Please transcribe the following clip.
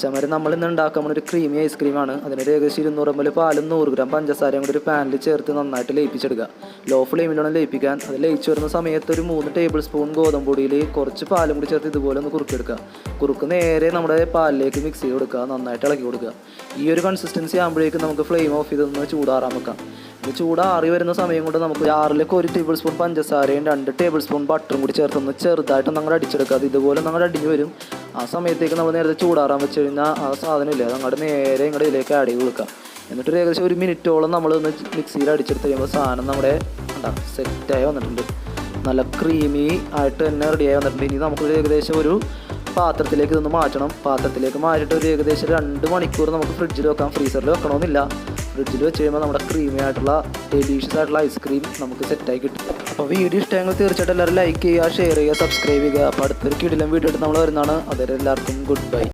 മച്ചാമാർ നമ്മളിന്ന് ഉണ്ടാക്കാൻ ഒരു ക്രീമി ഐസ്ക്രീമാണ്. അതിനൊരു ഏകദേശം 200 ml പാലും 100 gram പഞ്ചസാരയും കൂടി ഒരു പാനിൽ ചേർത്ത് നന്നായിട്ട് ലയിപ്പിച്ചെടുക്കുക. ലോ ഫ്ലെയിമിലാണ് ലയിപ്പിക്കാൻ. അത് ലയിച്ച് വരുന്ന സമയത്ത് ഒരു 3 tablespoon ഗോതമ്പ് പൊടിയിൽ കുറച്ച് പാലും കൂടി ചേർത്ത് ഇതുപോലെ ഒന്ന് കുറുക്കിയെടുക്കുക. കുറുക്ക് നേരെ നമ്മുടെ പാലിലേക്ക് മിക്സ് ചെയ്ത് കൊടുക്കുക, നന്നായിട്ട് ഇളക്കി കൊടുക്കുക. ഈ ഒരു കൺസിസ്റ്റൻസി ആകുമ്പോഴേക്കും നമുക്ക് ഫ്ലെയിം ഓഫ് ചെയ്തൊന്ന് ചൂടാറാൻ വെക്കാം. ഇത് ചൂടാറി വരുന്ന സമയം കൊണ്ട് നമുക്ക് ജാറിലേക്ക് 1 tablespoon പഞ്ചസാരയും 2 tablespoon ബട്ടറും കൂടി ചേർത്തൊന്ന് ചെറുതായിട്ട് നമ്മൾ അടിച്ചെടുക്കുക. അത് ഇതുപോലെ നമ്മൾ അടിഞ്ഞ് വരും. ആ സമയത്തേക്ക് നമ്മൾ നേരത്തെ ചൂടാറാൻ വെച്ച് കഴിഞ്ഞാൽ ആ സാധനമില്ല, അത് അങ്ങോട്ട് നേരെ ഇങ്ങോട്ട് ഇതിലേക്ക് ആഡ് ചെയ്ത് കൊടുക്കുക. എന്നിട്ട് ഏകദേശം 1 മിനിറ്റോളം നമ്മളൊന്ന് മിക്സിയിൽ അടിച്ചെടുത്ത് കഴിയുമ്പോൾ സാധനം നമ്മുടെ സെറ്റായി വന്നിട്ടുണ്ട്. നല്ല ക്രീമി ആയിട്ട് തന്നെ റെഡിയായി വന്നിട്ടുണ്ട്. ഇനി നമുക്ക് ഏകദേശം ഒരു പാത്രത്തിലേക്ക് ഇതൊന്ന് മാറ്റണം. പാത്രത്തിലേക്ക് മാറ്റിയിട്ട് ഒരു ഏകദേശം 2 മണിക്കൂർ നമുക്ക് ഫ്രിഡ്ജിൽ വെക്കാം. ഫ്രീസറിൽ വെക്കണമെന്നില്ല. ഫ്രിഡ്ജിൽ വെച്ച് കഴിയുമ്പോൾ നമ്മുടെ ക്രീമി ആയിട്ടുള്ള ഡെലീഷ്യസ് ആയിട്ടുള്ള ഐസ്ക്രീം നമുക്ക് സെറ്റായി കിട്ടും. അപ്പോൾ വീഡിയോ ഇഷ്ടമെങ്കിൽ തീർച്ചയായിട്ടും എല്ലാവരും ലൈക്ക് ചെയ്യുക, ഷെയർ ചെയ്യുക, സബ്സ്ക്രൈബ് ചെയ്യുക. അപ്പോൾ അടുത്തൊരു കിടിലം വീഡിയോ ആയിട്ട് നമ്മൾ വരുന്നതാണ്. അതുവരെ എല്ലാവർക്കും ഗുഡ് ബൈ.